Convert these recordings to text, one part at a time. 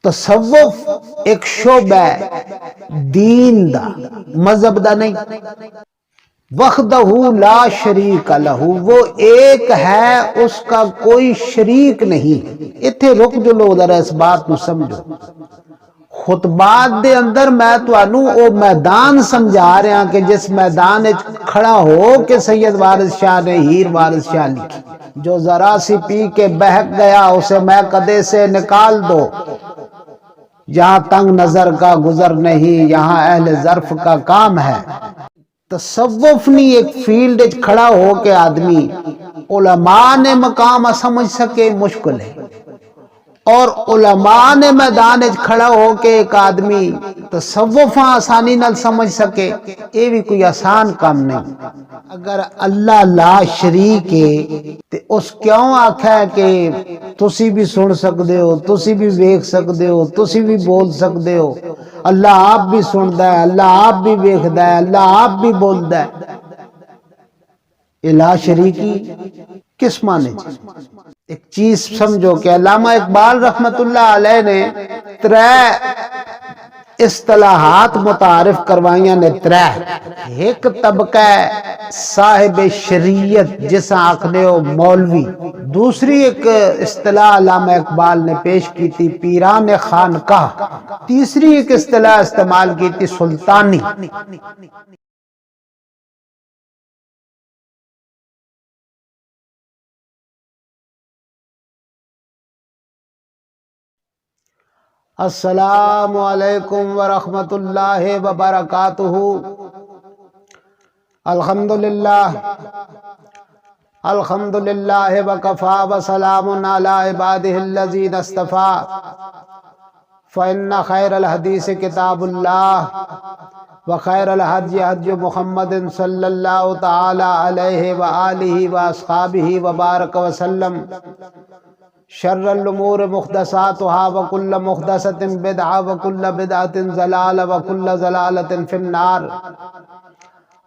تصوف ایک شعبہ ہے دین دا، مذہب دا نہیں۔ وحدہ لا شریک لہ، وہ ایک ہے، اس کا کوئی شریک نہیں۔ اتھے رک جو لو ذرا اس بات کو سمجھو۔ خطبات دے اندر میں تانوں او میدان سمجھا رہا کہ جس میدان کھڑا ہو کہ سید وارث شاہ نے ہیر وارث شاہ لکھی، جو ذرا سی پی کے بہک گیا اسے میں قدے سے نکال دو، جہاں تنگ نظر کا گزر نہیں، یہاں اہل ظرف کا کام ہے۔ تصوف نہیں ایک فیلڈ کھڑا ہو کے آدمی علماء نے مقام سمجھ سکے مشکل ہے، اور علماء نے میدان کھڑا ہو کے ایک آدمی تصوف آسانی نال سمجھ سکے، یہ بھی کوئی آسان کام نہیں۔ اگر اللہ لا شریک ہے تے اس کیوں آکھا ہے کہ تسی بھی سن سکدے ہو، تسی بھی ویکھ سکدے ہو، تسی بھی بول سکدے ہو، اللہ آپ بھی سندا ہے، اللہ آپ بھی ویکھدا ہے، اللہ آپ بھی بولدا ہے۔ لا شریکی کس معنی ایک چیز سمجھو کہ علامہ اقبال رحمت اللہ علیہ نے ترے اصطلاحات متعارف کروائیاں نے، ترے۔ ایک طبقہ صاحب شریعت جس آکھنے ہو مولوی، دوسری ایک اصطلاح علامہ اقبال نے پیش کی تھی پیران خانقاہ، تیسری ایک اصطلاح استعمال کی تھی سلطانی۔ السلام علیکم ورحمۃ اللہ وبرکاتہ۔ الحمدللہ الحمدللہ وکفا وسلام علی عبادہ الذین اصطفیٰ، فإن خیر الحدیث کتاب اللہ وخیر الہدی ہدی محمد صلی اللہ تعالی علیہ وآلہ واصحابہ وبارک وسلم، شر الامور محدثاتها وکل محدثۃ بدعہ وکل بدعۃ ضلالہ وکل ضلالۃ فی النار۔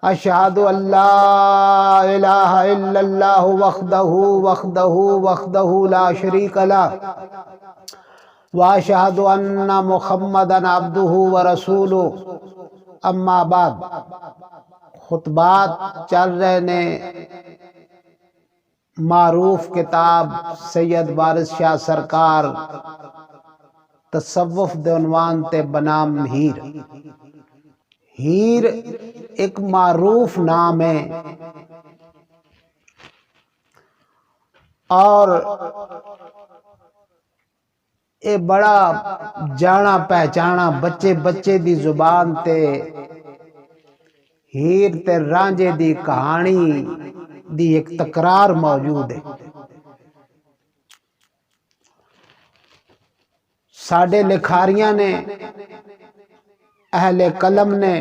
اشہد ان لا الہ الا اللہ وحدہ وحدہ وحدہ لا شریک لہ، واشہد ان محمدا عبدہ ورسولہ۔ اما بعد، خطبات چل رہے نے معروف کتاب سید وارث شاہ سرکار تصوف دے عنوان تے بنام ہیر۔ ہیر ایک معروف نام ہے، اور اے بڑا جانا پہچانا بچے بچے دی زبان تے ہیر تے رانجے دی کہانی دی ایک تکرار موجود ہے۔ ساڈے لکھاریاں نے، اہل قلم نے،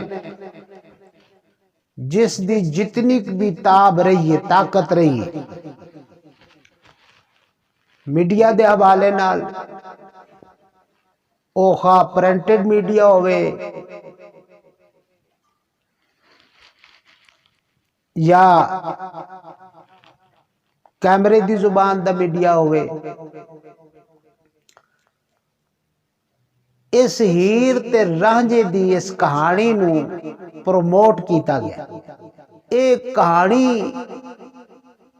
جس دی جتنی بھی تاب رہی ہے، طاقت رہی ہے، میڈیا دے حوالے نال، او خواہ پرنٹڈ میڈیا ہوئے یا کیمرے دی زبان دا میڈیا ہوئے، اس ہیر تے رانجے دی اس کہانی نو پروموٹ کیتا گیا۔ ایک کہانی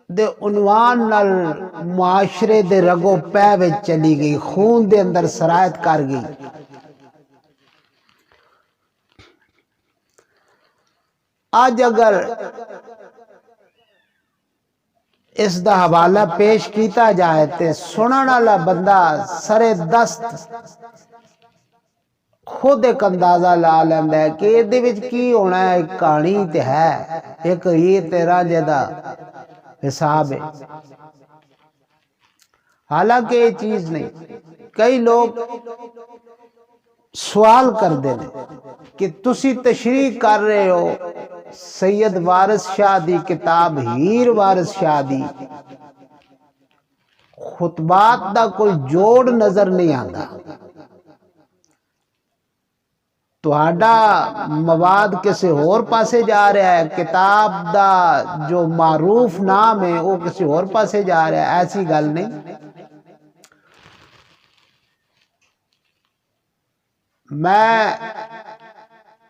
دے عنوان نال معاشرے دے رگو پے وچ چلی گئی، خون دے اندر سرایت کر گئی۔ آج اگر اس دا حوالہ پیش کیتا جائے تے سنن والا بندہ سرے دست خود ایک اندازہ لا لیندا ہے کہ ایدے وچ کی ہونا ہے، ایک کہانی تے ہے، ایک ہیر تے رانجے دا حساب ہے۔ حالانکہ یہ چیز نہیں۔ کئی لوگ سوال کر دینے کہ تسی تشریح کر رہے ہو سید وارث شاہ دی کتاب ہیر وارث شاہ دی، خطبات دا کوئی جوڑ نظر نہیں آندا، تہاڈا مواد کسی اور پاسے جا رہا ہے، کتاب دا جو معروف نام ہے وہ کسی اور پاسے جا رہا ہے۔ ایسی گل نہیں۔ میں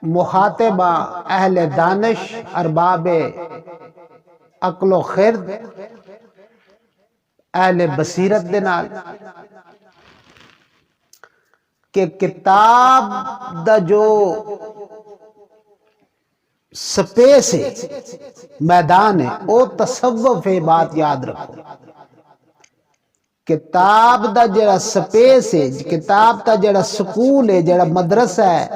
مخاطبہ اہل دانش ارباب عقل و خرد اہل بصیرت دے نال کہ کتاب دا جو سپیس ہے میدان ہے وہ تصوف ہے، بات یاد رکھو۔ کتاب دا جڑا سپیس ہے، کتاب دا جڑا سکول ہے، جڑا مدرسہ ہے،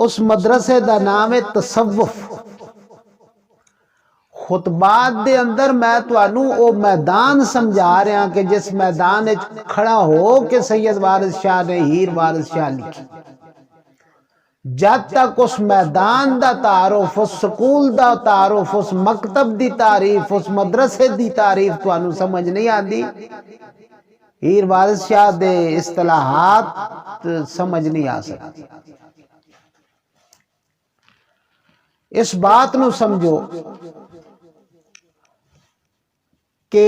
اس مدرسے دا نام ہے تصوف۔ خطبات دے اندر میں توانوں او میدان سمجھا رہا کہ جس میدان کھڑا ہو کہ سید وارث شاہ نے ہیر وارث شاہ لکھی۔ جب تک اس میدان دا تعارف، اس سکول دا تعارف، اس مکتب دی تعریف، اس مدرسے دی تعریف توانوں سمجھ نہیں آندی، ہیر وارث شاہ دے اصطلاحات سمجھ نہیں آ سکتی۔ اس بات نو سمجھو کہ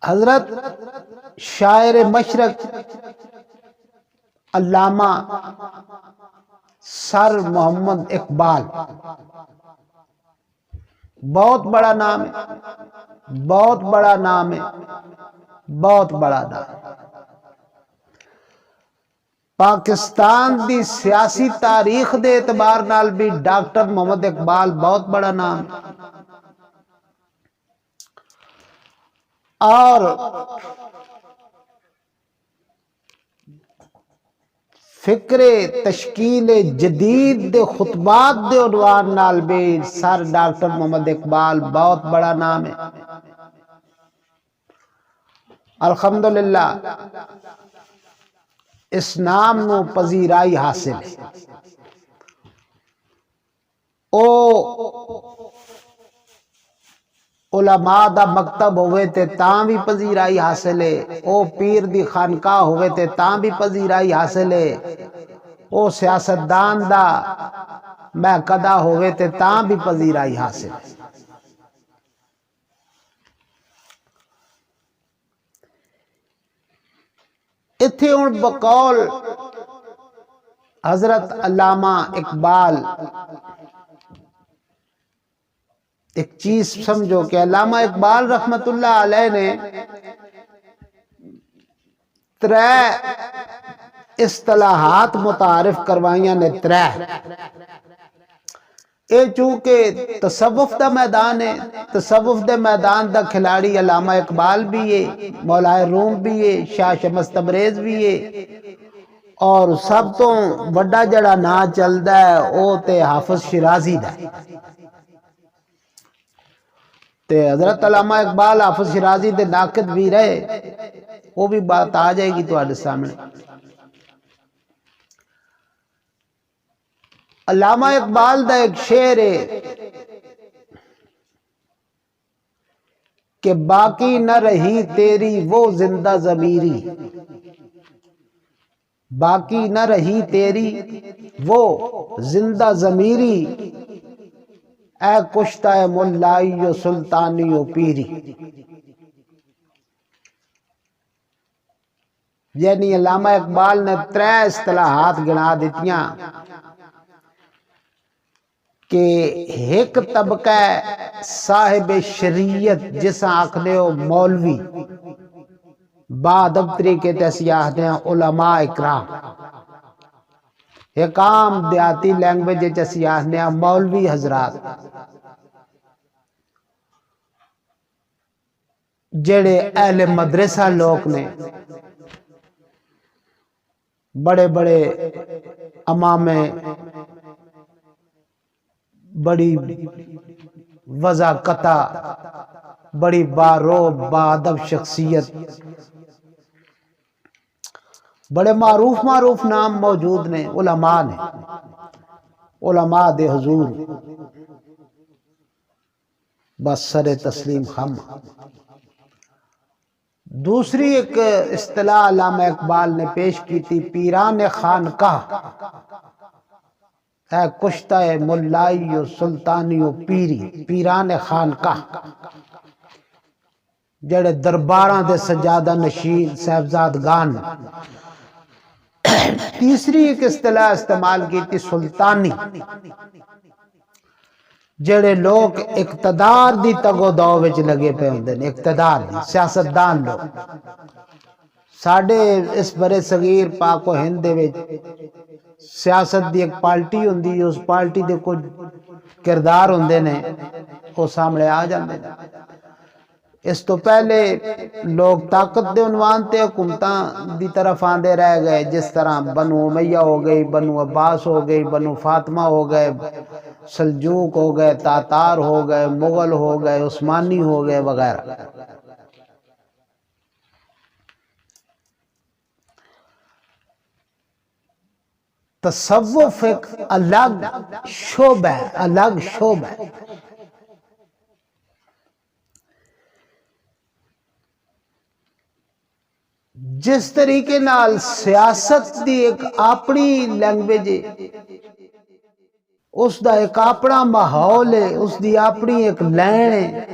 حضرت شاعر مشرق علامہ سر محمد اقبال بہت بڑا نام ہے، بہت بڑا نام ہے، بہت بڑا نام۔ پاکستان دی سیاسی تاریخ دے اعتبار نال بھی ڈاکٹر محمد اقبال بہت بڑا نام ہے۔ اور فکر تشکیل جدید دے خطبات دے عنوان نال بھی سر ڈاکٹر محمد اقبال بہت بڑا نام ہے۔ الحمدللہ اس نام نو پذیرائی حاصل ہے۔ او علماء دا مکتب ہوئے تے تاں بھی پذیرائی حاصل ہے، او پیر دی خانقاہ ہوئے تے تاں بھی پذیرائی حاصل ہے، او سیاستدان دا محکدہ ہوئے تے تاں بھی پذیرائی حاصل ہے۔ اتھے ہن بقول حضرت علامہ اقبال ایک چیز سمجھو کہ علامہ اقبال رحمت اللہ علیہ نے ترے اصطلاحات متعارف کروائیاں نے، ترے۔ اے چونکہ تصوف دا میدان ہے، تصوف دے میدان دا کھلاڑی علامہ اقبال بھی ہے، مولا روم بھی ہے، شاہ شمس تبریز بھی ہے، اور سب تو وڈا جڑا نا چلدا ہے او تے حافظ شیرازی دا ہے۔ تے حضرت علامہ اقبال حافظ شیرازی دے ناقد بھی رہے، وہ بھی بات آ جائے گی تواڈے سامنے۔ علامہ اقبال دا ایک شعر ہے کہ باقی نہ رہی تیری وہ زندہ ضمیری، باقی نہ رہی تیری وہ زندہ ضمیری، اے کشتہ ملائی و سلطانی و پیری۔ یعنی علامہ اقبال نے ترے اصطلاحات گنا دیتیاں کہ ایک طبقہ صاحب شریعت جسا آکھنے ہو مولوی، بعد اب طریقے تیسی آکھنے ہو علماء اکرام، ایک عام دیاتی لینگویج جیسی آکھنے ہو مولوی حضرات، جڑے اہل مدرسہ لوگ نے، بڑے بڑے امامے، بڑی وضاقتہ، بڑی باروب بادب شخصیت، بڑے معروف نام موجود نے، علماء نے، علماء دے حضور بس سر تسلیم خم۔ دوسری ایک اصطلاح علامہ اقبال نے پیش کی تھی، پیران خانقاہ، اے کشتہ ملائی و سلطانی و پیری، پیران خانقاہ جڑے درباراں دے سجادہ نشین صاحبزادگان، تیسری ایک اصطلاح استعمال کی تھی سلطانی، جڑے لوگ اقتدار دی تگو دو وچ لگے پے ہوندے نے، اقتدار دی سیاستدان لوگ. ساڈے اس برے صغیر پاک و ہند دے وچ سیاست دی ایک پارٹی ہوندی، اس پارٹی دے کچھ کردار ہوندے نے، وہ سامنے آ جاندے نے. اس تو پہلے لوگ طاقت دے عنوان تے حکومتاں دی طرف آندے رہ گئے، جس طرح بنو امیہ ہو گئی، بنو عباس ہو گئی، بنو فاطمہ ہو گئے، سلجوق ہو گئے، تاتار ہو گئے، مغل ہو گئے، عثمانی ہو گئے وغیرہ. تصوف ایک الگ شعبہ ہے، الگ شعبہ ہے. جس طریقے نال سیاست دی ایک اپنی لینگویج ہے، اس دا ایک اپنا ماحول ہے، اس دی اپنی ایک لین ہے.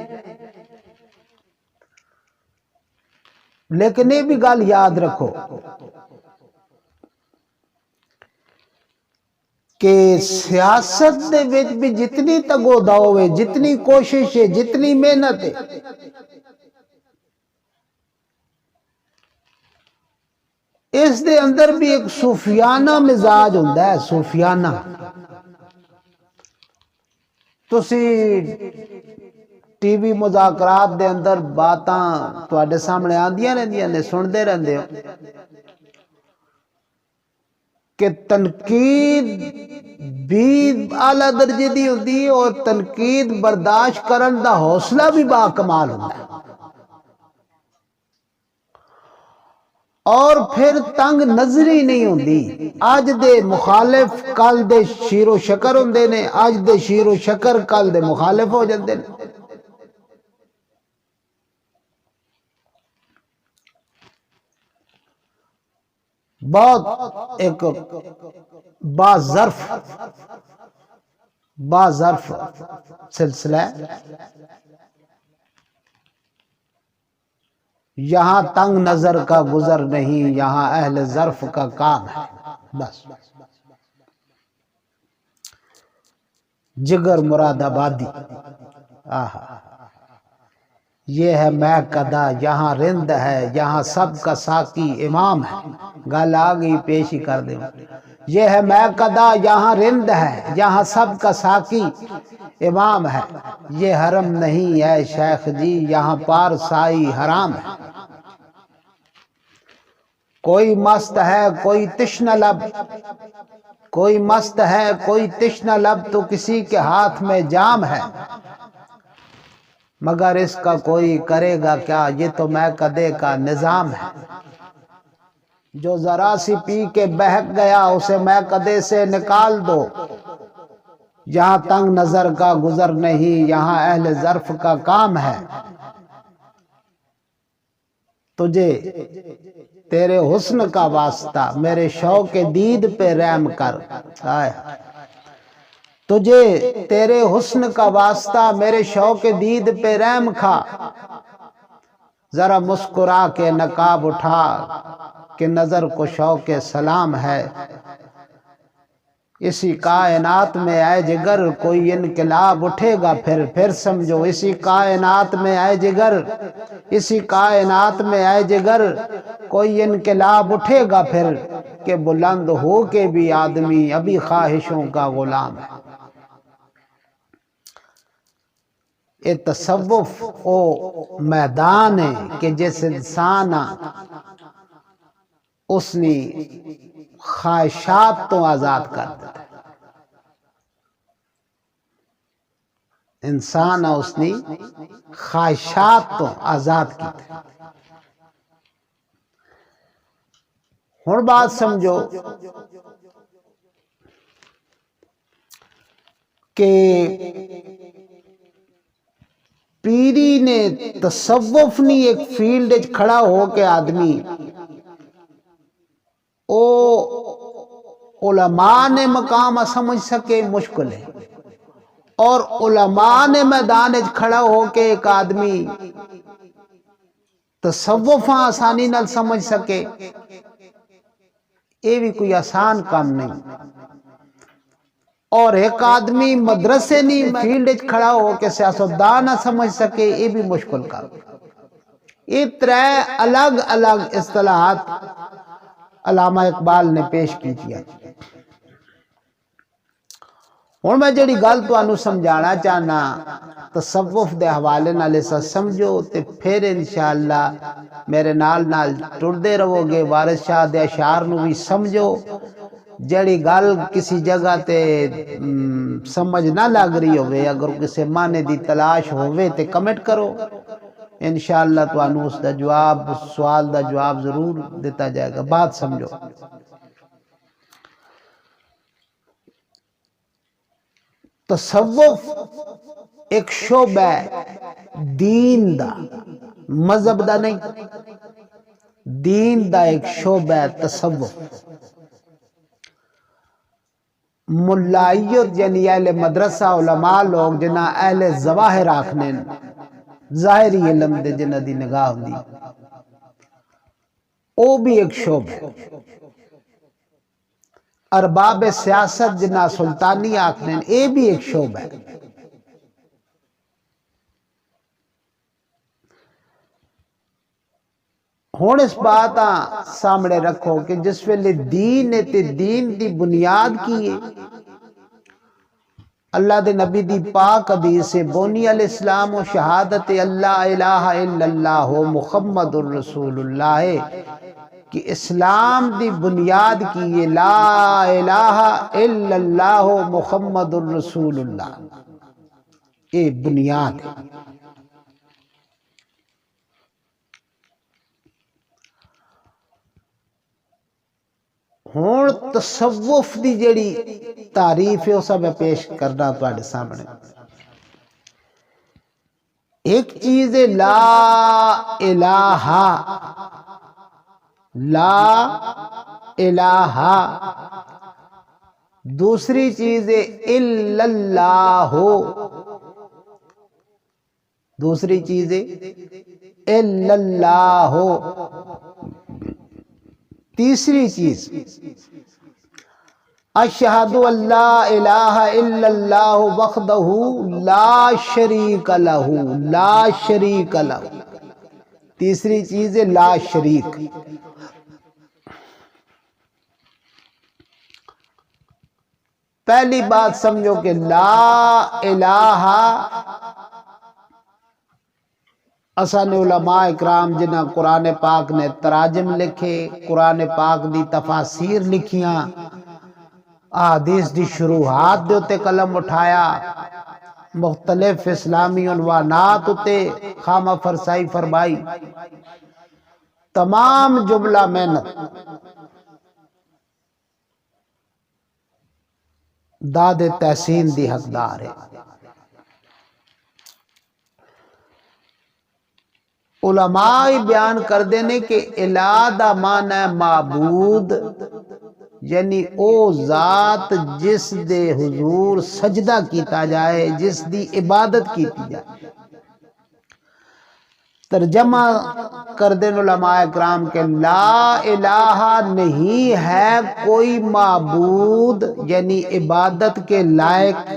لیکن یہ بھی گل یاد رکھو کہ سیاست دے وچ بھی جتنی تگو داو ہے، جتنی کوشش ہے، جتنی محنت ہے، اس دے اندر بھی ایک صوفیانہ مزاج ہوندا ہے. صوفیانہ تسی ٹی وی مذاکرات دے اندر باتاں تواڈے سامنے آندیاں رہندیاں نے، سندے رہندے ہو کہ تنقید بھی اعلیٰ درجے دی ہوندی ہے اور تنقید برداشت کرن دا حوصلہ بھی با کمال ہوندا ہے. اور پھر تنگ نظری نہیں ہوندی. اج دے مخالف کل دے شیر و شکر ہوندے نے، اج دے شیر و شکر کل دے مخالف ہو جاندے نے. بہت ایک باظرف سلسلہ ہے. یہاں تنگ نظر کا گزر نہیں، یہاں اہل ظرف کا کام ہے. بس جگر مراد آبادی، یہ ہے میں کدا یہاں رند ہے، یہاں سب کا ساقی امام ہے. گل آ گئی پیش ہی کر دیں. یہ ہے میں کدا یہاں رند ہے، یہاں سب کا ساقی امام ہے. یہ حرم نہیں ہے شیخ جی، یہاں پارسائی حرام ہے. کوئی مست ہے کوئی تشنہ لب، کوئی مست ہے کوئی تشنہ لب، تو کسی کے ہاتھ میں جام ہے. مگر اس کا کوئی کرے گا کیا، یہ تو میں کدے کا نظام ہے. جو ذرا سی پی کے بہک گیا، اسے میں کدے سے نکال دو. یہاں تنگ نظر کا گزر نہیں، یہاں اہل ظرف کا کام ہے. تجھے تیرے حسن کا واسطہ میرے شوق دید پہ رحم کر. تجھے تیرے حسن کا واسطہ میرے شوق دید پہ رحم کھا. ذرا مسکرا کے نقاب اٹھا کہ نظر کو شوق سلام ہے. اسی کائنات میں اے جگر کوئی انقلاب اٹھے گا پھر سمجھو. اسی کائنات میں اے جگر، اسی کائنات میں اے جگر کوئی انقلاب اٹھے گا پھر، کہ بلند ہو کے بھی آدمی ابھی خواہشوں کا غلام ہے. اے تصوف او میدان ہے کہ جس انسان اس نے خواہشات تو آزاد کر دیتا ہے. انسان اس نے خواہشات تو آزاد کی تھی. ہن بات سمجھو کہ پیری نے تصوف نی ایک فیلڈ کھڑا ہو کے آدمی او علماء نے مقام سمجھ سکے مشکل ہے، اور علماء نے میدان کھڑا ہو کے ایک آدمی تصوف آسانی نال سمجھ سکے یہ بھی کوئی آسان کام نہیں، اور ایک آدمی مدرسے نہیں فیلڈ کھڑا ہو کے سیاستدان نہ سمجھ سکے، یہ بھی مشکل کام۔ یہ ترے الگ الگ اصطلاحات علامہ اقبال نے پیش کی تھی۔ ہوں میں جڑی گل تانوں سمجھانا چاہنا تصوف دے حوالے نال سمجھو تے پھر انشاءاللہ میرے نال ٹردے رہو گے، وارث شاہ دے اشعار نو بھی سمجھو۔ جڑی گل کسی جگہ تے سمجھ نہ لگ رہی ہوئے، اگر کسی معنی دی تلاش ہوئے تے کمنٹ کرو، انشاءاللہ تانوں اس دا جواب، سوال دا جواب ضرور دیتا جائے گا۔ بات سمجھو، تصوف ایک شعبہ ہے دین دا، مذہب دا نہیں، دین دا ایک شعبہ ہے تصوف۔ ملائیت یعنی اہل مدرسہ علماء لوگ جنہ اہل ظواہر آکھنے، ظاہری علم دے جنہ دی نگاہ ہوندی، او بھی ایک شعبہ ہے۔ ارباب سیاست جنہ سلطانی آکھنے، اے بھی ایک شعبہ ہے۔ ہون اس بات سامنے رکھو کہ جس ویلے دین ہے تے دین دی بنیاد کی ہے؟ اللہ دے نبی دی پاک حدیث سے بنی الاسلام و شہادت اللہ الہ الا اللہ محمد الرسول اللہ ہے کہ اسلام دی بنیاد کی ہے لا الہ الا اللہ محمد الرسول اللہ، یہ بنیاد ہے۔ ہون تصوف دی جڑی تعریف ہے اسا میں پیش کرنا تواڈے سامنے۔ ایک چیز ہے لا الہ، لا الہ، دوسری چیز ہے الا اللہ، دوسری چیز ہے الا اللہ، تیسری چیز اشہد ان لا الہ الا اللہ وحدہ لا شریک لہ، لا شریک لہ، تیسری چیز ہے لا شریک۔ پہلی بات سمجھو کہ لا الہ اسان علماء اکرام جنہ قرآن پاک نے تراجم لکھے، قرآن پاک دی تفاسیر لکھیاں، احادیث دی شروحات دے اتے قلم اٹھایا، مختلف اسلامی عنوانات اتے خامہ فرسائی فرمائی، تمام جملہ محنت داد تحسین دی حقدار ہے۔ علماء بیان کر دینے کہ الہ دا معنی ہے معبود، یعنی او ذات جس دے حضور سجدہ کیتا جائے، جس دی عبادت کیتی جائے۔ ترجمہ کر دین علماء اکرام کہ لا الہ نہیں ہے کوئی معبود، یعنی عبادت کے لائق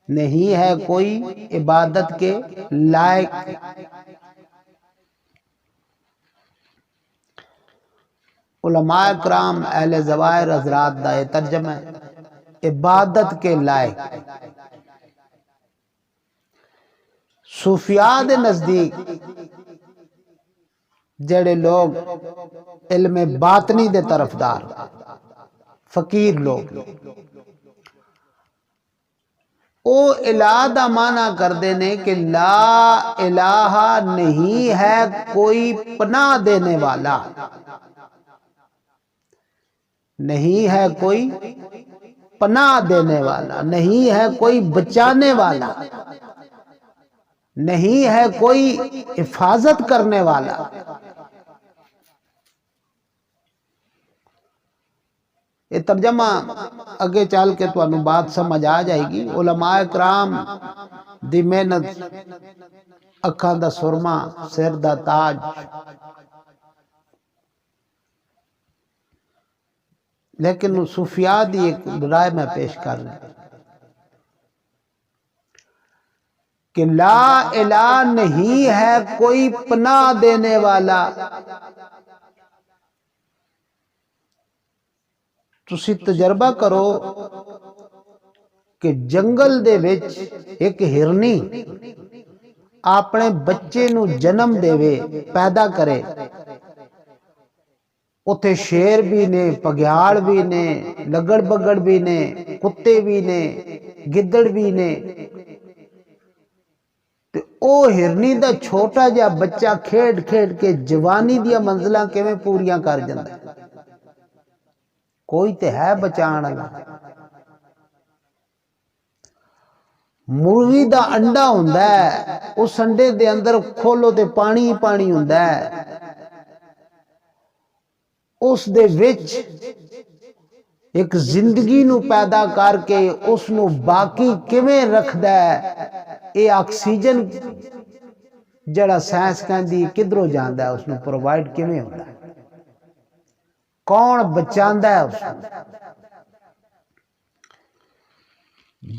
نہیں ہے کوئی عبادت کے لائق۔ علماء اکرام اہل ظواہر حضرات دا یہ ترجمہ ہے، عبادت کے لائق۔ صوفیاء دے نزدیک جڑے لوگ علم باطنی دے طرفدار فقیر لوگ، او الہ دا معنی کر دینے کہ لا الہ نہیں ہے کوئی پناہ دینے والا، نہیں ہے کوئی پناہ دینے والا، نہیں ہے کوئی بچانے والا، نہیں ہے کوئی حفاظت کرنے والا۔ یہ ترجمہ اگے چل کے تو انو بات سمجھ آ جائے گی۔ علماء اکرام دی محنت، اکھاں دا سرما، سر دا تاج، لیکن صوفیاء دی ایک رائے میں پیش کر رہا ہوں کہ لا الہ نہیں ہے کوئی پناہ دینے والا. تسی تجربہ کرو کہ جنگل دے وچ ایک ہرنی اپنے بچے نو جنم دے پیدا کرے، اتھے شیر بھی نے، پگیاڑ بھی نے، لگڑ بگڑ بھی نے، کتے بھی نے، گدڑ بھی نے، تے او ہرنی دا چھوٹا جا بچہ کھیڈ کھیڈ کے جوانی دیا منزلاں کیویں پوریاں کر جاندا ہے. کوئی تے ہے بچان والا. مرغی دا انڈا ہوندا ہے، اس انڈے دے اندر کھولو تے پانی پانی ہوندا ہے، اس دے وچ ایک زندگی نو پیدا کر کے اس نو باقی کیویں رکھدا ہے. اے آکسیجن جڑا سائنس کہندی کدھروں جاندا ہے، اس نو پرووائڈ کیویں ہوندا ہے، کون بچاندا ہے اس نو.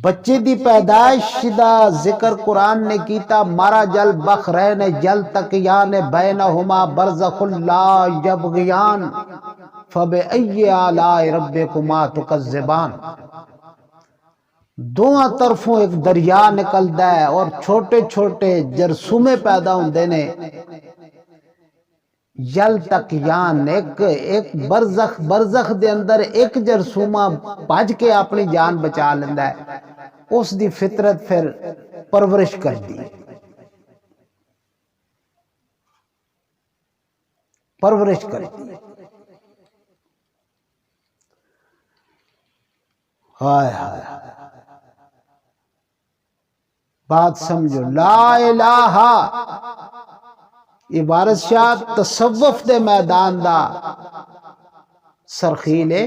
بچے دی پیدائش دا ذکر قرآن نے کیتا، مارا جل بخرین جل تکیان بینہما برزخ لا یبغیان فبأی آلاء ربکما تکذبان. دونوں طرفوں ایک دریا نکلدا ہے اور چھوٹے چھوٹے جرثومے پیدا ہوندے نے. یل تکیان ایک برزخ دے اندر ایک جرثومہ بھج کے اپنی جان بچا لیندا ہے، اس دی فطرت پھر پرورش کردی ہے، پرورش کرتی ہے. ہائے ہائے بات سمجھو. لا الہ عبارت شاہ تصوف دے میدان دا سرخیل ہے،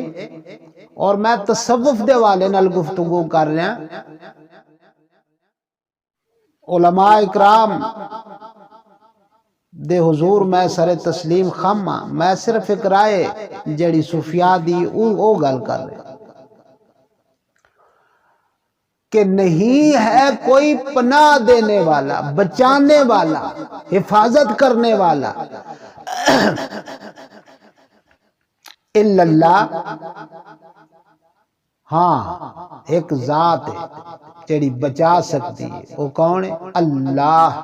اور میں تصوف دے والے نال گفتگو کر رہا. علماء اکرام دے حضور میں سر تسلیم خم ہاں. میں صرف ایک رائے جڑی صوفیاء دی او گل کر رہا کہ نہیں ہے کوئی پناہ دینے والا، بچانے والا، حفاظت کرنے والا الا اللہ. ہاں ایک ذات ہے جڑی بچا سکتی ہے، وہ کون ہے؟ اللہ.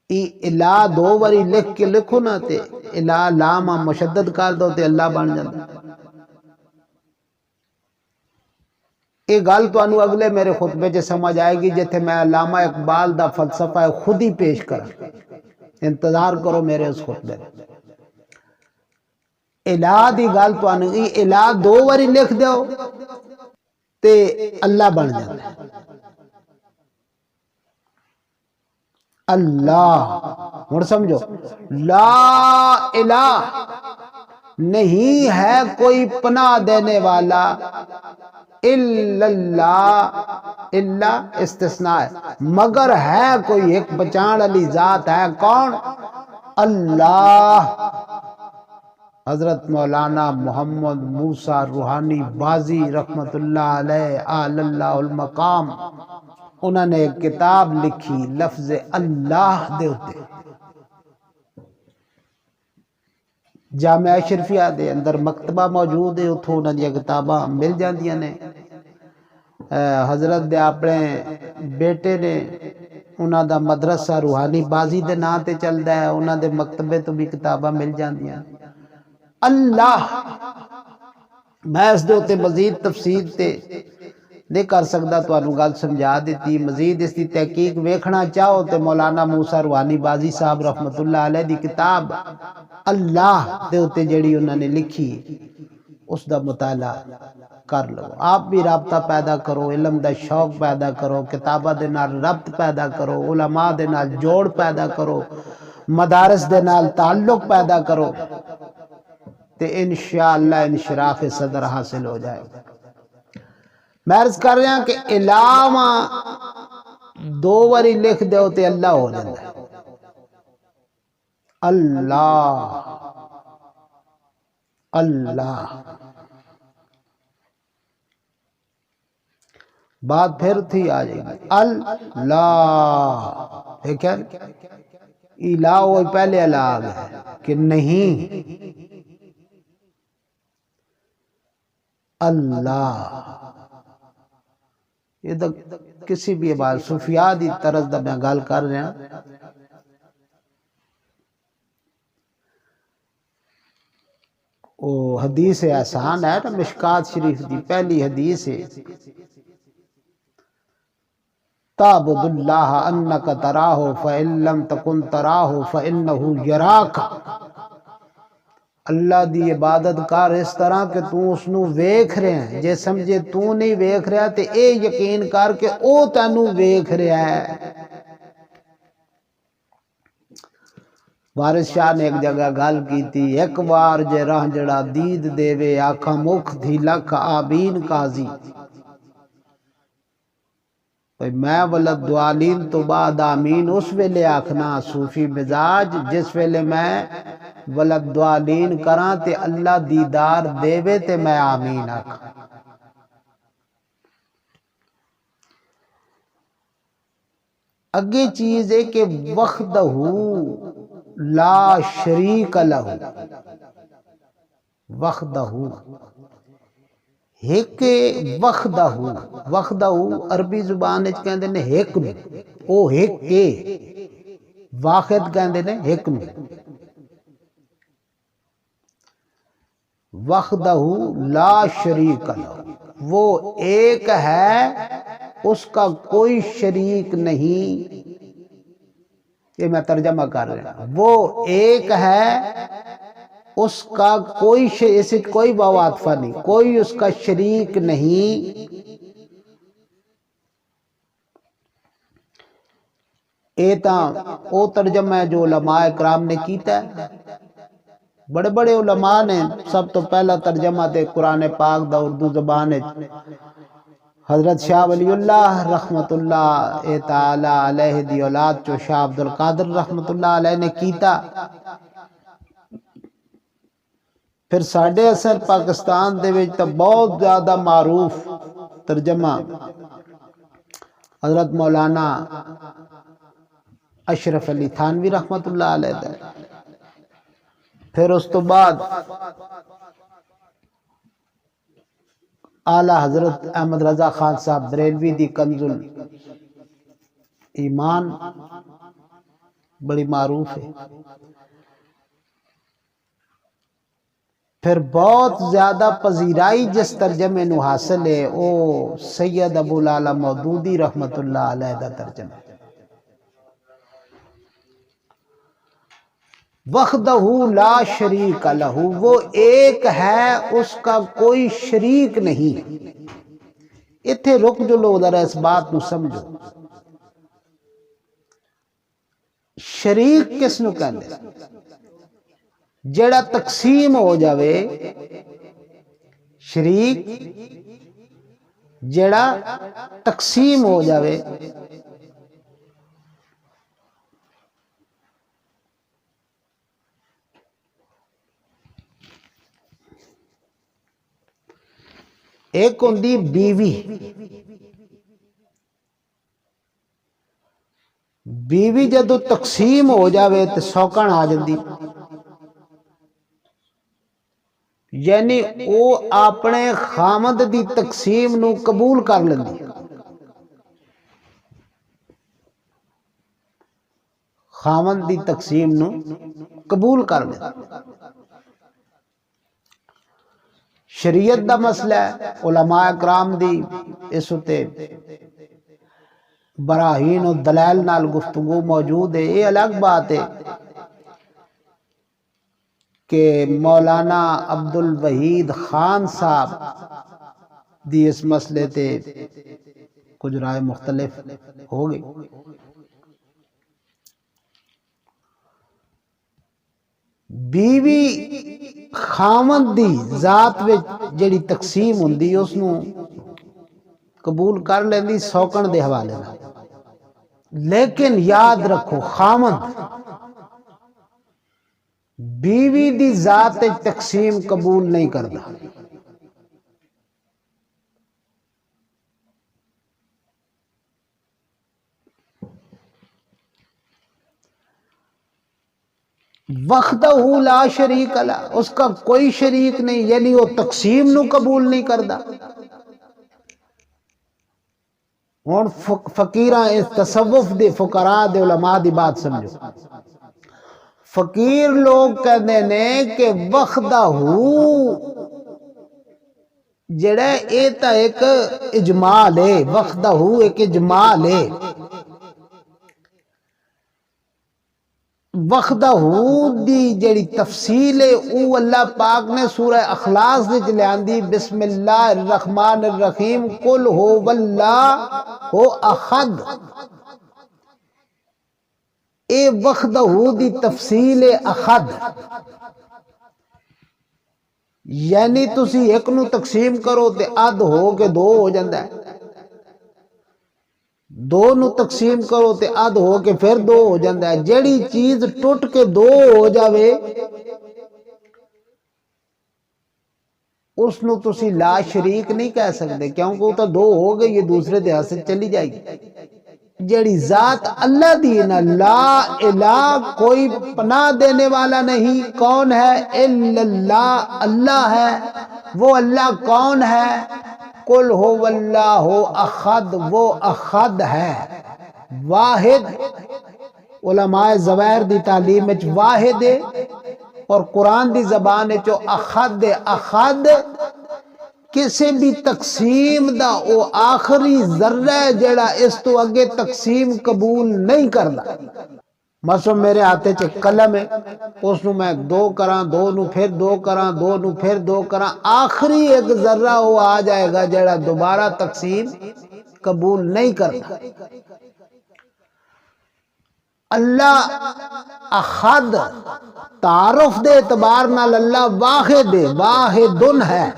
الہ دو باری لکھ کے لکھو نا تے الہ لام مشدد کر دو تے اللہ بن جاتا. یہ گل تو انو اگلے میرے خطبے چ سمجھ آئے گی جتھے میں علامہ اقبال دا فلسفہ خود ہی پیش کرا. انتظار کرو میرے اس خطبے. الہ دی گل تو انو الہ دو باری لکھ دیو تے اللہ بن جاتا ہے. اللہ ہن سمجھو. لا الہ نہیں ہے کوئی پناہ دینے والا الا اللہ. الا استثناء ہے، مگر ہے کوئی ایک بچان والی ذات ہے. کون؟ اللہ. حضرت مولانا محمد موسیٰ روحانی بازی رحمت اللہ علیہ آل اللہ المقام، انہوں نے ایک کتاب لکھی لفظ اللہ دے ہوتے. جامعہ اشرفیہ دے اندر مکتبہ موجود ہے، اتھوں انہوں نے کتاباں مل جاندیاں نے. حضرت دے اپنے بیٹے نے انہوں دا مدرسہ روحانی بازی دے نا تے چلدا ہے، انہوں دے مکتبے تو بھی کتاباں مل جاندیاں. اللہ میں اس دے ہوتے مزید تفصیل تے نہیں کر سکتا، تو انہوں گل سمجھا دیتی. مزید اس دی تحقیق ویکھنا چاہو تے مولانا موسیٰ روحانی بازی صاحب رحمت اللہ علیہ دی کتاب اللہ دے ہوتے جڑی انہوں نے لکھی اس دا مطالعہ کر لو. آپ بھی رابطہ پیدا کرو، علم دا شوق پیدا کرو، کتابہ دے نال ربط پیدا کرو، علماء دے نال جوڑ پیدا کرو، مدارس دے نال تعلق پیدا کرو، تے انشاءاللہ انشراح صدر حاصل ہو جائے گا. میں عرض کر رہا ہوں کہ علامہ دو باری لکھ دو تے اللہ ہو جاتا ہے. اللہ اللہ، بات پھر تھی آ جائے گی اللہ، ٹھیک ہے، الہ وہ پہلے الہ ہے کہ نہیں، اللہ، یہ تو کسی بھی بات صوفیاء دی طرز دا میں گل کر رہا ہوں۔ وہ حدیث احسان ہے نا مشکات شریف دی پہلی حدیث ہے، تعبد اللہ انک تراہ فإن لم تکن تراہ فإنہ یراک، اللہ دی عبادت کر اس طرح کہ تو اس نو ویکھ رہے ہیں، جے سمجھے تو نہیں ویکھ رہا تے اے یقین کر کہ او تینو ویکھ رہا ہے۔ وارث شاہ نے ایک جگہ گل کی تھی، ایک بار جے راہ جڑا دید دیوے آکھاں مکھ دھی لکھ آبین قاضی، میں ولد دوالین تو بعد آمین اس ویلے آکھنا صوفی مزاج جس ویلے میں ولد دوالین کراں تے اللہ دیدار دیوے تے میں آمین آکھاں۔ اگے چیز ہے کہ وحدہ لا شریک لہ، وحدہ ایک وحدہ، وحدہ عربی زبان وچ کہندے نے ایک نو، او ایک کے، واحد کہندے نے ایک نو، وحدہ لا شریک لہ، وہ ایک ہے اس کا کوئی شریک نہیں، یہ میں ترجمہ کر رہا ہوں، وہ ایک ہے اس کا کوئی اسے کوئی واو عاطفہ نہیں، کوئی اس کا شریک نہیں۔ اے تاں او ترجمہ ہے جو علماء کرام نے کیتا ہے، بڑے بڑے علماء نے سب تو پہلا ترجمہ تے قرآن پاک دا اردو زبان ہے حضرت شاہ ولی اللہ رحمت اللہ تعالی علیہ دی اولاد چو شاہ عبدالقادر رحمت اللہ علیہ نے کیتا۔ پھر ساڑھے اثر پاکستان دے وچ تا بہت زیادہ معروف ترجمہ حضرت مولانا اشرف علی تھانوی رحمت اللہ علیہ دا، پھر اس تو بعد اعلیٰ حضرت احمد رضا خان صاحب بریلوی دی کنز ایمان بڑی معروف ہے۔ پھر بہت زیادہ پذیرائی جس ترجمے نو حاصل ہے او سید ابو العالی مودودی رحمت اللہ علیہ دا ترجمہ، وحدہ لا شریک لہ، وہ ایک ہے اس کا کوئی شریک نہیں۔ اتھے رک جو لو ذرا اس بات نو سمجھو، شریک کس نو کہندے؟ جڑا تقسیم ہو جاوے، شریک جڑا تقسیم ہو جاوے، ایک ہوندی بیوی، بیوی جدو تقسیم ہو جاوے تو سوکن آ جاندی، یعنی او اپنے خامد دی تقسیم نو قبول کر لیندی، خامد دی تقسیم نو قبول کر لیندی۔ شریعت دا مسئلہ ہے، علماء کرام دی اس اتے براہین و دلائل نال گفتگو موجود ہے۔ یہ الگ بات ہے کہ مولانا عبدالوحید خان صاحب دی اس مسئلے تے کچھ رائے مختلف ہو گئی۔ بیوی خامد دی ذات وچ جڑی تقسیم ہوندی اس نو قبول کر لیندی سوکن دے حوالے نال، لیکن یاد رکھو خامد بیوی دی ذات تقسیم قبول نہیں کردا۔ وحدہ لا شریک لہ، اس کا کوئی شریک نہیں، یعنی وہ تقسیم نو قبول نہیں کردا۔ ہن فقیراں اس تصوف دے فقراء دے علماء دی بات سمجھو۔ فقیر لوگ کہندے نے کہ وحدہ جڑا اے تا ایک اجمال ہے، وحدہ ایک اجمال ہے۔ وحدہ دی جڑی تفصیل ہے او اللہ پاک نے سورہ اخلاص وچ لیاندی، بسم اللہ الرحمن الرحیم، قل هو اللہ احد۔ اے وحدہ دی تفصیل احد، یعنی تسی ایک نو تقسیم کرو تے اد ہو کے دو ہو جاندہ ہے، دو نو تقسیم کرو تے اد ہو کے پھر دو ہو جاندہ ہے۔ جیڑی چیز ٹوٹ کے دو ہو جاوے اس نو تسی لا شریک نہیں کہہ سکتے، کیونکہ وہ تو دو ہو گئی، یہ دوسرے دے ہاتھ سے چلی جائے گی۔ جیڑی ذات اللہ دی نا، لا الہ، کوئی پناہ دینے والا نہیں، کون ہے؟ الا اللہ، اللہ ہے۔ وہ اللہ کون ہے؟ قل هو اللہ احد، وہ احد ہے، واحد۔ علماء زوائر دی تعلیم وچ واحد ہے، اور قرآن دی زبان ہے جو احد ہے۔ احد کسی بھی تقسیم دا او آخری ذرہ ہے جڑا اس تو اگے تقسیم قبول نہیں کردا۔ مثلا میرے ہاتھے چ قلم ہے، اس نو میں دو کراں، دو نو پھر دو کراں، دو نو پھر دو کراں، آخری ایک ذرہ وہ آ جائے گا جڑا دوبارہ تقسیم قبول نہیں کرتا۔ اللہ احد، تعارف دے اعتبار نال اللہ واحد ہے، واحدن ہے،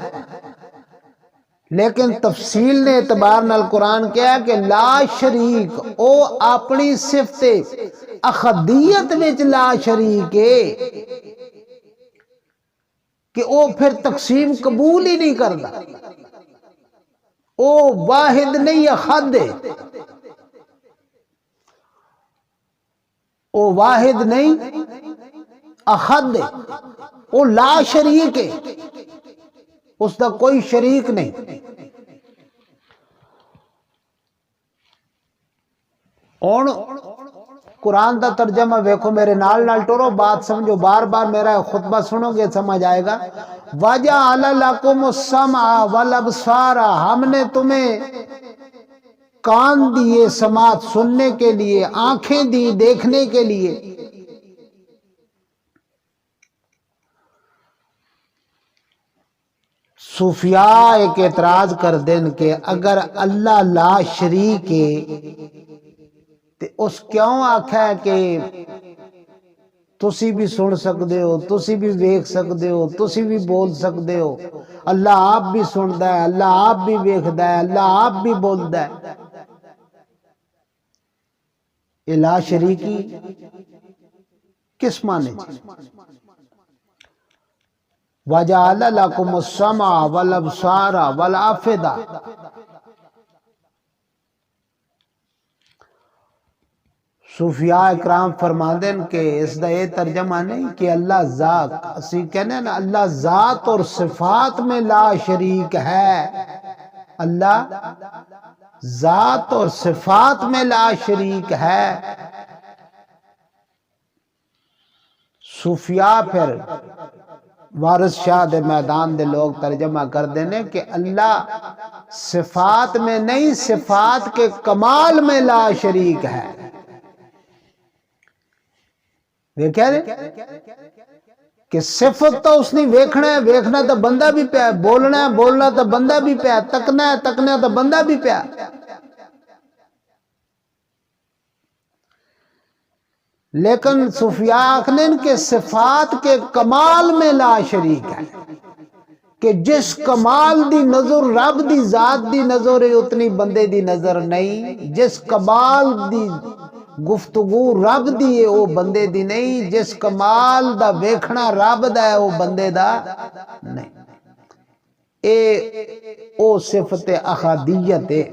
لیکن تفصیل نے اعتبار نال قرآن کیا ہے کہ لا شریک، او اپنی صفت احدیت وچ لا شریک ہے کہ او پھر تقسیم قبول ہی نہیں کردا۔ او واحد نہیں، احد ہے، او واحد نہیں احد ہے، او لا شریک ہے، اس دا کوئی شریک نہیں۔ اور قرآن دا ترجمہ ویکھو، میرے نال ٹورو، بات سمجھو، بار بار میرا خطبہ سنو گے سمجھ آئے گا۔ وَجَعَلَ لَكُمُ السَّمْعَ وَالْأَبْصَارَ، ہم نے تمہیں کان دیے سماعت سننے کے لیے، آنکھیں دی دیکھنے کے لیے۔ صوفیاء ایک اعتراض کر دیں کہ اگر اللہ لا شریک ہے تے اس کیوں آکھا ہے کہ تسی بھی سن سکتے ہو، تسی بھی ویکھ سکتے ہو، تسی بھی بول سکتے ہو، اللہ آپ بھی سندا ہے، اللہ آپ بھی ویکھدا ہے، اللہ آپ بھی بولدا ہے۔ لا شریکی کس معنی چ؟ وَجَعَلَ لَكُمُ السَّمْعَ وَالْأَبْصَارَ وَالْأَفْئِدَةَ، صوفیاء اکرام فرماندے کہ اس دا یہ ترجمہ نہیں کہ اللہ ذات، اسی کہنے نا اللہ ذات اور صفات میں لا شریک ہے، اللہ ذات اور صفات میں لا شریک ہے۔ صوفیاء پھر وارث شاہ دے میدان دے لوگ ترجمہ کر دینے کہ اللہ صفات میں نہیں، صفات کے کمال میں لا شریک ہے۔ دیکھیں کہ صفت تو اس نے ویکھنا ہے، ویکھنا تو بندہ بھی پیا، بولنا ہے، بولنا تو بندہ بھی پیا، تکنا ہے، تکنا تو بندہ بھی پیا۔ لیکن صوفیاء آکھنے کہ صفات کے کمال میں لا شریک ہے، کہ جس کمال دی نظر رب دی ذات دی نظر ہے اتنی بندے دی نظر نہیں، جس کمال دی گفتگو رب دی ہے او بندے دی نہیں، جس کمال دا ویکھنا رب دا ہے او بندے دا نہیں۔ اے او صفت احادیت ہے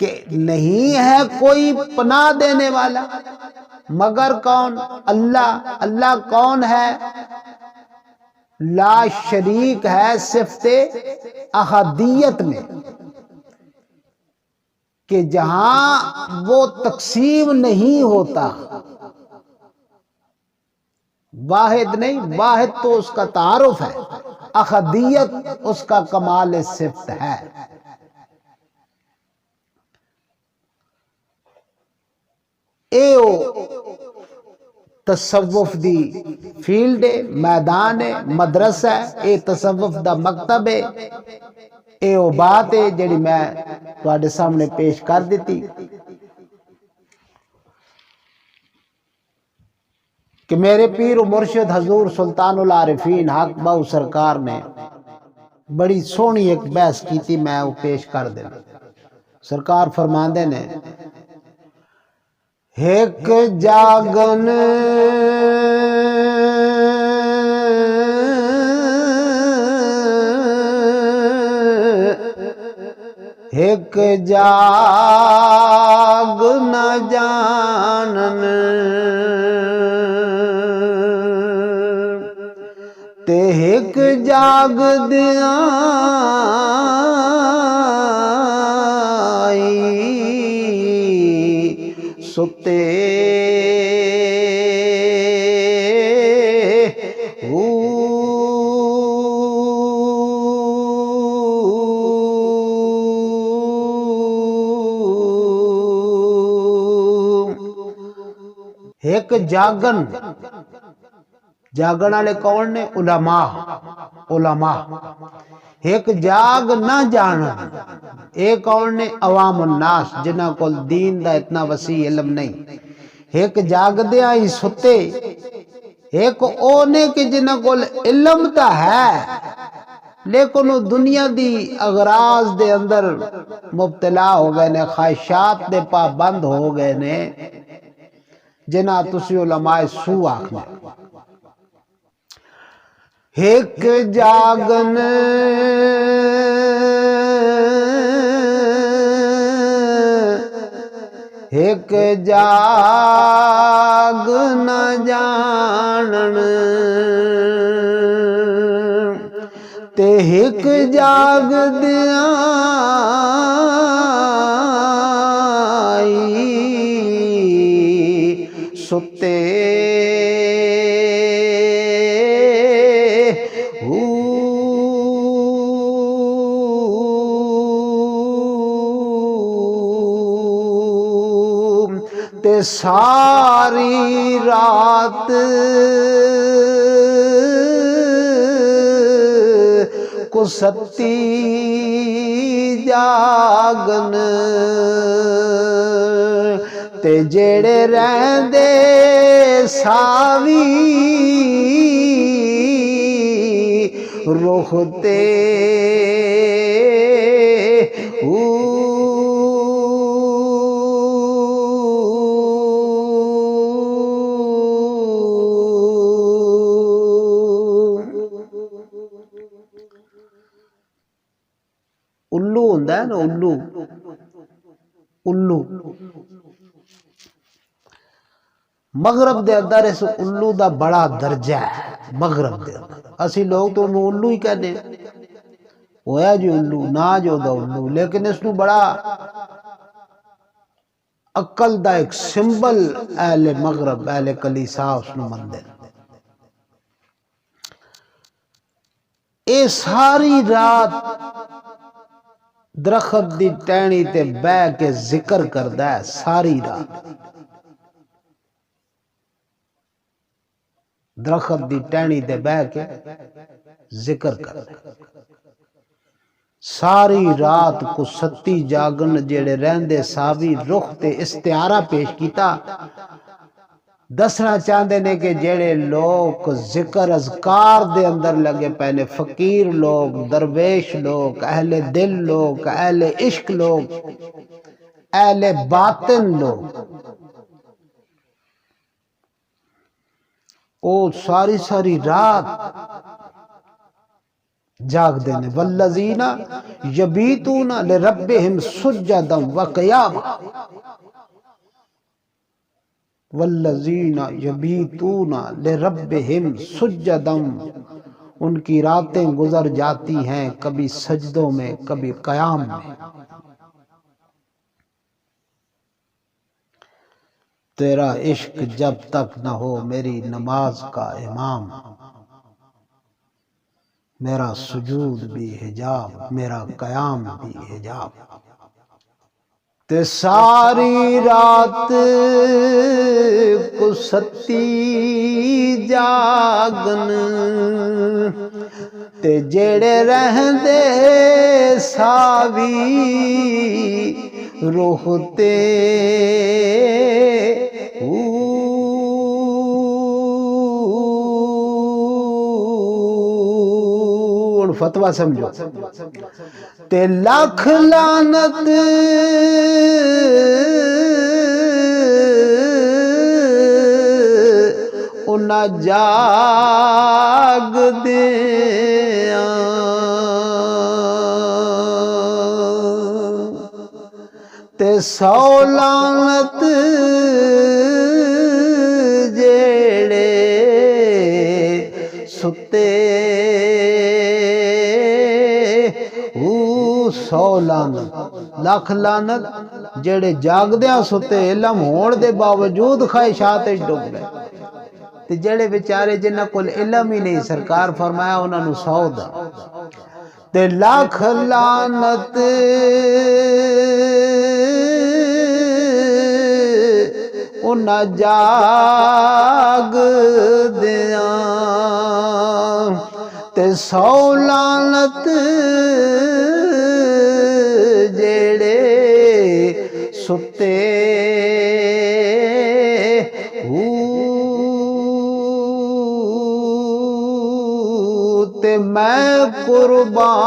کہ نہیں ہے کوئی پناہ دینے والا مگر کون؟ اللہ۔ اللہ کون ہے؟ لا شریک ہے صفت احادیت میں، کہ جہاں وہ تقسیم نہیں ہوتا، واحد نہیں، واحد تو اس کا تعارف ہے، احادیت اس کا کمال صفت ہے۔ ایو تصوف دی فیلڈ ہے، میدان ہے، مدرسہ ہے، اے تصوف دا مکتب ہے۔ ایو بات ہے جڑی میں تواڈے سامنے پیش کر دیتی کہ میرے پیر و مرشد حضور سلطان العارفین حق بہو سرکار نے بڑی سونی ایک بحث کی تھی، میں وہ پیش کر دینا۔ سرکار فرماندے نے ایک جاگن ایک جاگ نہ جانن تے ایک جاگ دیاں ستے ایک جاگن، جاگن والے کون نے؟ علماء۔ علماء ایک جاگ نہ جانن، ایک کون نے؟ عوام الناس، جنہ کو دین دا اتنا وسیع علم نہیں۔ ایک جاگ دیا ہی ستے، ایک او نے کہ جنہ کو علم تا ہے لیکن وہ دنیا دی اغراض دے اندر مبتلا ہو گئے نے، خواہشات دے پابند ہو گئے نے، جنہ تسی علماء سو آکھنے۔ ایک جاگن ایک جاگ نہ جانن تے ایک جاگ دیاں ستے تے ساری رات کو ستی جاگن تے جڑے رہندے ساوی رخ تے الو ہوندا ہے نا، الو الو مغرب دے اندر اس الو دا بڑا درجہ ہے۔ مغرب دے اندر اسی لوگ تو انہوں الو ہی کہنے ہویا جو الو نا جو دا الو، لیکن اس نو بڑا عقل دا ایک سمبل اہل مغرب اہل کلیسا اس نو مندے۔ اے ساری رات درخت دی ٹہنی تے بہ کے ذکر کردا ہے، ساری رات درخت دی ٹہنی تے بہ کے ذکر کردا ہے۔ ساری رات کو ستی جاگن جڑے رہندے ساوی رخ تے استعارہ پیش کیتا، دسنا چاہندے نے کہ جڑے لوگ ذکر اذکار دے اندر لگے پہنے، فقیر لوگ، درویش لوگ، اہل دل لوگ، اہل عشق لوگ، اہل باطن لوگ او ساری ساری رات جاگ دینے، والذین یبیتون لربہم سجدا وقیاما، والذین یبیتون لربہم سجدا، ان کی راتیں گزر جاتی ہیں کبھی سجدوں میں کبھی قیام میں۔ تیرا عشق جب تک نہ ہو میری نماز کا امام، میرا سجود بھی حجاب میرا قیام بھی حجاب۔ تے ساری رات کو ستی جاگن، تے جڑے رہندے ساوی روح تے فتوہ سمجھو، تے لاکھ لعنت انہاں جاگ دیاں، تے 100 لعنت جیڑے ستے 100 لعنت، لاکھ لعنت جڑے جاگدیاں ستے علم ہون دے باوجود خواہشات ڈب گئے، تے جڑے بیچارے جنہاں کول علم ہی نہیں، سرکار فرمایا انہاں نو 100 دا، تے لاکھ لعنت انہاں جاگ دیاں، تے 100 لعنت جڑے ستے تے میں قربان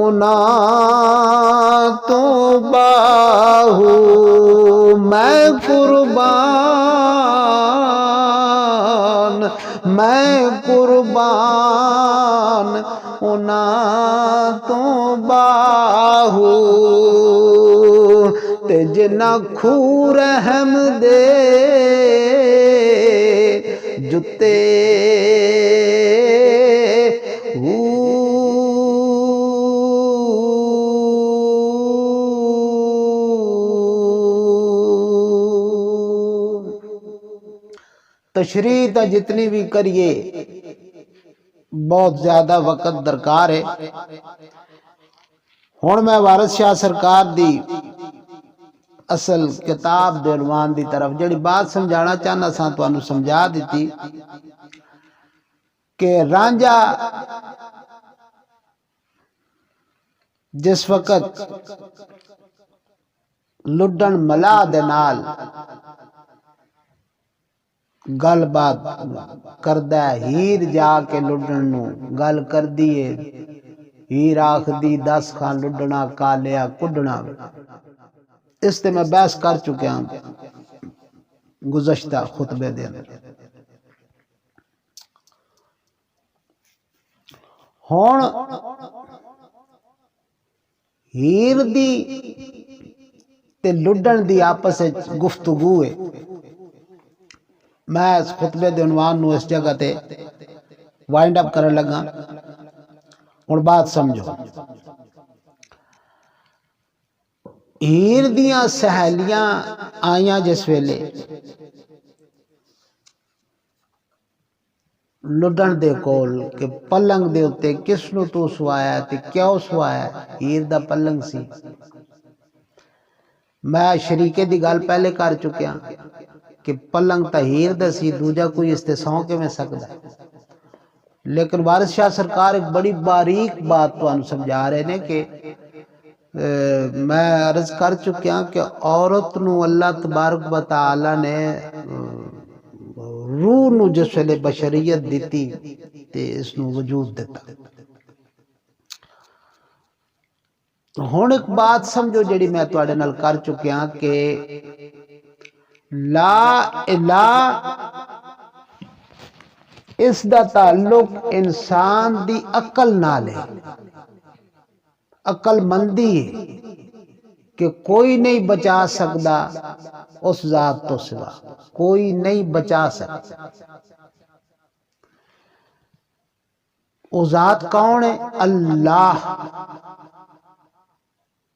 انہاں تو باہو، میں قربان انہاں تو باہو، تے جنہ کھو رحم دے جتے تشریح تا جتنی بھی کریے بہت زیادہ وقت درکار ہے۔ ہن میں وارث شاہ سرکار دی اصل کتاب دے عنوان دی طرف جڑی بات سمجھانا چاہنا سا تانوں سمجھا دیتی کہ رانجھا جس وقت لڈن ملا دے نال گل بات کردہ ہیر جا کے لڈن نو گل کر دیئے، ہیر آخ دی 10 خان لڈنا کالیا کڈنا، اس تے میں بحث کر چکے ہیں گزشتہ خطبے دے اندر۔ ہون ہیر دی تے لڈن دی آپس گفتگو ہے، میں اس خطبے دے عنوان نو اس جگہ تے وائنڈ اپ کرن لگا۔ اور بات سمجھو، ہیر دیاں سہیلیاں آئیاں جس ویلے لڈن دے کول کہ پلنگ دے اتے کس نو تو سوایا تے کیوں سوایا، ہیر دا پلنگ سی۔ میں شریکے دی گل پہلے کر چکیا کہ پلنگ تا ہیر دا سی، دوجا کوئی استثناء کے میں سکتا ہے، لیکن وارث شاہ سرکار ایک بڑی باریک بات تو انہوں سمجھا رہے نے کہ میں عرض کر چکیا کہ عورت نو اللہ تبارک و تعالی نے روح نو جس ویلے بشریت دیتی تے اس نو وجود دیتا، ہن ایک بات سمجھو جڑی میں تواڈے نال کر چکیا کہ لا الہ اس دا تعلق انسان دی عقل نال ہے، عقل مندی ہے کہ کوئی نہیں بچا سکتا اس ذات تو سوا، کوئی نہیں بچا سکتا۔ وہ ذات کون ہے؟ اللہ۔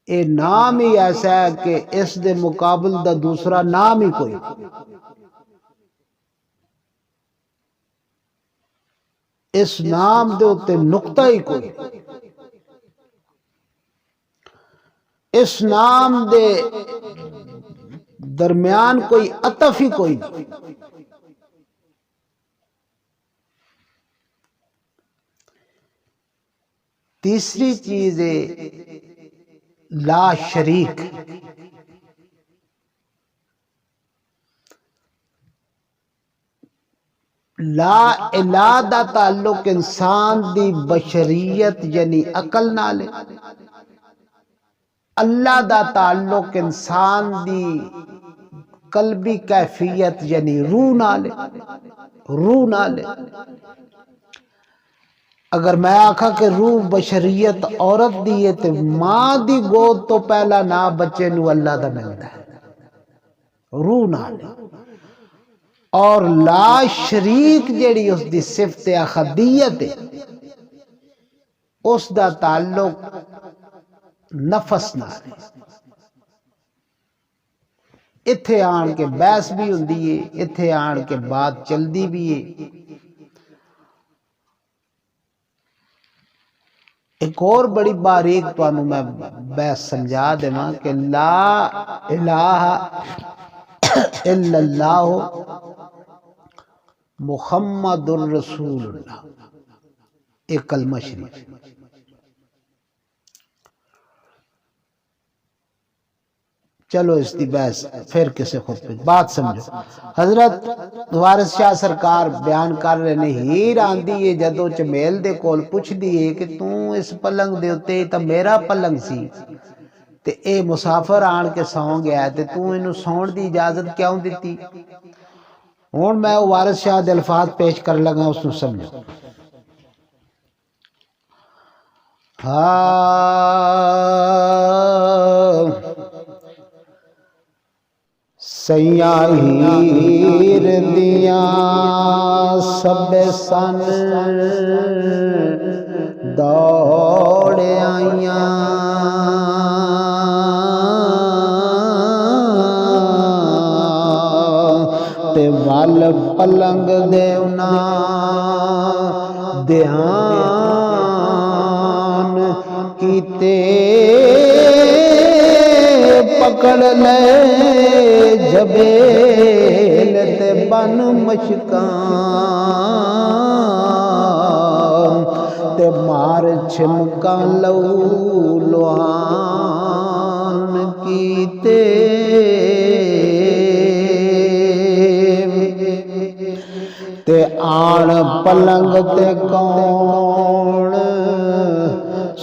اے نام ہی ایسا ہے کہ اس دے مقابل دا دوسرا نام ہی کوئی، اس نام دے اتے نقطہ ہی کوئی، اس نام دے درمیان کوئی عطف ہی کوئی نہیں۔ تیسری چیز ہے لا شریک۔ لا الہ دا تعلق انسان دی بشریت یعنی عقل نال ہے، اللہ دا تعلق انسان دی قلبی کیفیت یعنی روح نال ہے، روح نال ہے۔ اگر میں آکھا کہ روح بشریت عورت دی ہے تو ماں دی گود تو پہلا نا بچے نو اللہ دا ملتا ہے، روح نال ہے۔ اور لا شریک جیڑی اس دی صفت احدیت ہے، اس دا تعلق نفس نال ہے۔ اتھے آن کے بحث بھی ہوندی ہے، اتھے آن کے بات چلدی بھی ہے۔ ایک اور بڑی باریک توانوں میں بحث سمجھا دینا کہ لا الہ الا اللہ محمد الرسول اللہ، ایک کلمہ شریف۔ چلو اس دی بحث پھر کسی خود پہ بات سمجھو۔ حضرت وارث شاہ سرکار بیان کر رہے نے، ہیر آندی ہے جدو چمیل دے کول پوچھ دیئے کہ تو اس پلنگ دے ہوتے تا میرا پلنگ سی تے اے مسافر آن کے سون گیا ہے تے تو انہوں سون دی اجازت کیوں دیتی؟ ہون میں وارث شاہ دے الفاظ پیش کر لگا، اس نے سمجھو۔ سیاں ہیر دیاں سب سن دوڑ آئیاں، تے وال پلنگ دے انہاں دھیان کیتے پکڑ لے جبیل تے بن مشکان، تے مار چھمکاں لو لوان کیتے، تے آن پلنگ تے کون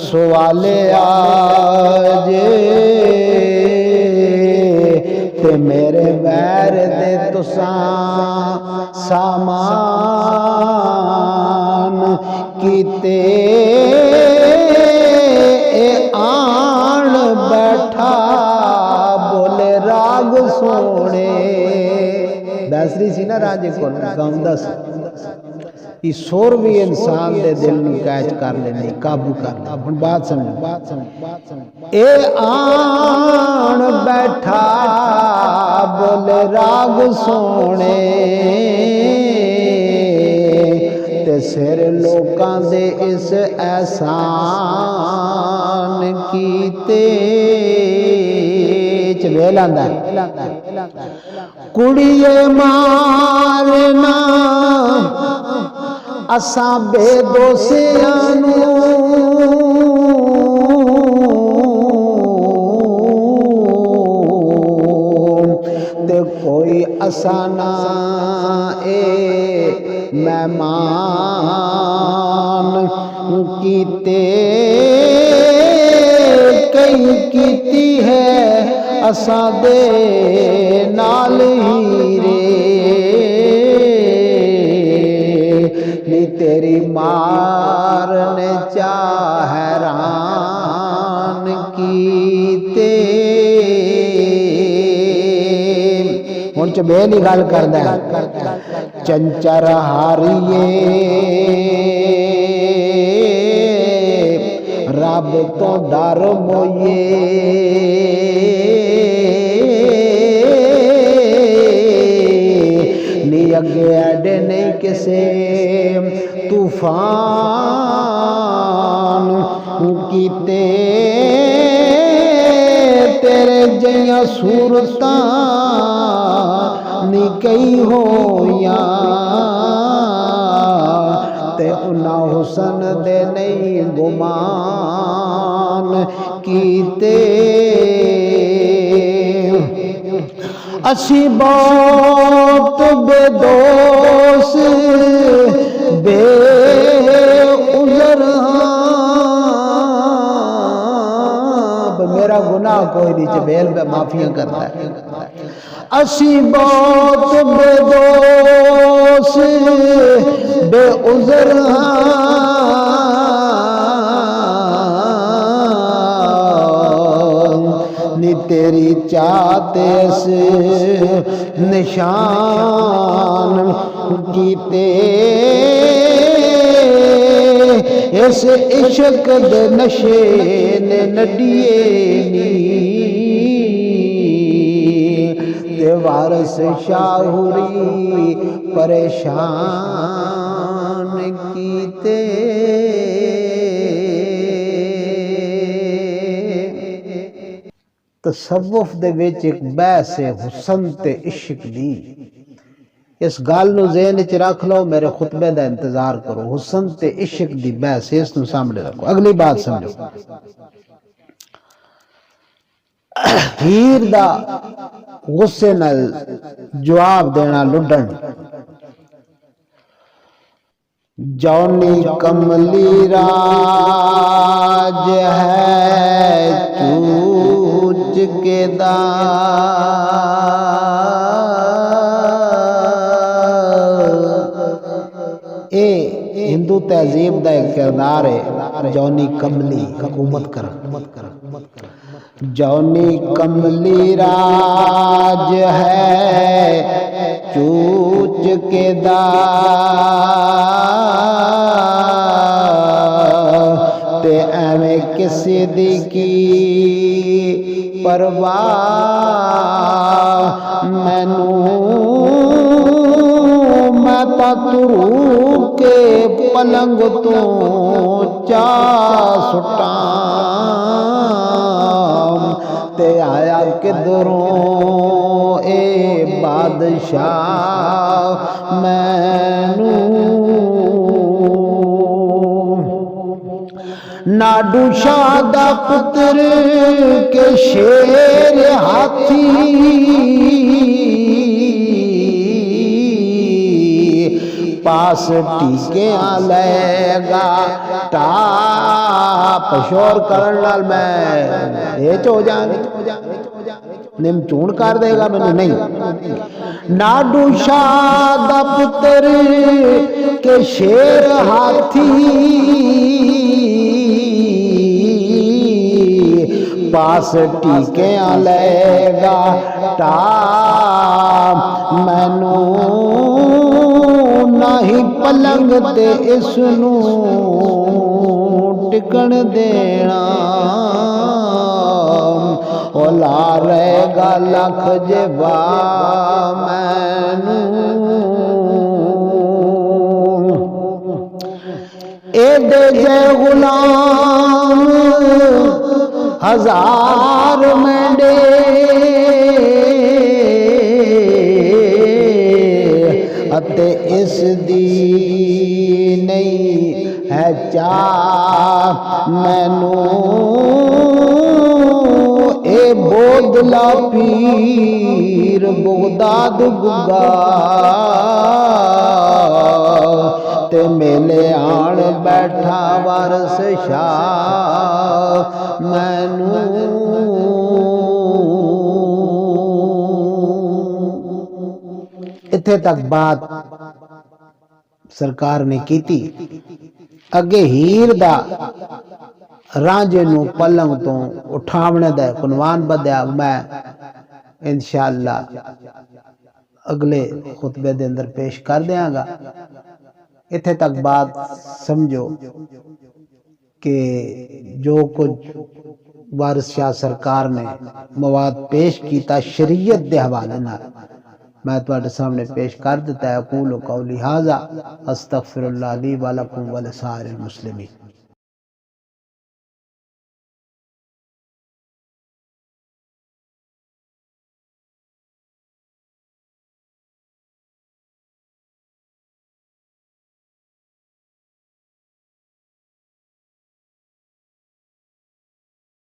سوالے آجے، تے میرے ویر دے تساں سامان کیتے، اے آن بیٹھا بولے راگ سونے۔ بیسری سی نا راجے کو گاؤندہ سی، یہ سور بھی انسان دے دل نو کیچ کر لینے، قابو کر لینے۔ ہن بات سمجھو، اے آن بیٹھا بولے راگ سونے، تے سر لوکاں دے اس احسان کیتے۔ چویل آندہ ہے کڑیے مارنا اساں بے دوسیانوں، تے کوئی اسانا اے مہمان کیتے، کہ نہیں کیتی ہے اساں دے نال ہیرے نی تیری مار نے چاہ حیران کیتے ہن چبیل ہی گل کردا ہے چنچر ہاریے رب تو ڈر موئیے نی اگے ایڈے نہیں کسے طوفان کیتے تیرے جیاں صورتاں نی کئی ہویاں تے انہاں حسن دے نہیں گمان کیتے اسی بہت بے دوست بے عذر میرا گناہ کوئی نہیں چبیل پہ معافیاں کرتا ہے اسی بہت بے دوست بے عذر نی تیری چاہتے اس نشان کیتے اس عشق دے نشے نے نڈیے نی تے وارث شاہوری پریشان کیتے تصوف دے وچ ایک بحث ہے حسن تے عشق دی اس گل نو ذہن وچ رکھ لو میرے خطبے دا انتظار کرو حسن تے عشق دی بحث اس نو سامنے رکھو اگلی بات سمجھو ہیر دا غصے نال جواب دینا لڈن جونی کملی راج ہے چوچ کے دا اے ہندو تہذیب دا ایک کردار ہے جونی کملی حکومت کر جونی کملی راج ہے چوچ کے دا تے ایویں کسی دی کی پرواہ مینوں میں ترو کے پلنگ تو چا سٹاں تے آیا کدھروں اے بادشاہ مینوں ناڈو شاہ دا پتر کے شیر ہاتھی پاس ٹیکیاں لے گا ٹاپ شور کرن نال میں ہیچ ہو جانے نم چون کر دے گا میں نہیں ناڈو شاہ دا پتر کے شیر ہاتھی پاس ٹیکیاں لے گا ٹاپ مینوں نہیں پلنگ تے اس نو ٹکن دینا او لا رہے گا لکھ جبا مینوں اے دے جے غلام ہزار مینڈے اتے اس دی نہیں ہے چاہ مینوں اے بودلا پیر بغداد گگا تے میلے آن بیٹھا وارث شاہ مینوں اتھے تک بات سرکار نے کیتی اگے ہیر دا رانجے نو پلنگ تو اٹھاونے دے عنوان بدیا میں انشاءاللہ اگلے خطبے دے اندر پیش کر دیاں گا اتھے تک بات سمجھو کہ جو کچھ وارث شاہ سرکار نے مواد پیش کیتا شریعت دے حوالے نال میں تواڈے سامنے پیش کر دیتا ہے اقول قولی ھذا استغفر اللہ لی ولکم ولسائر المسلمین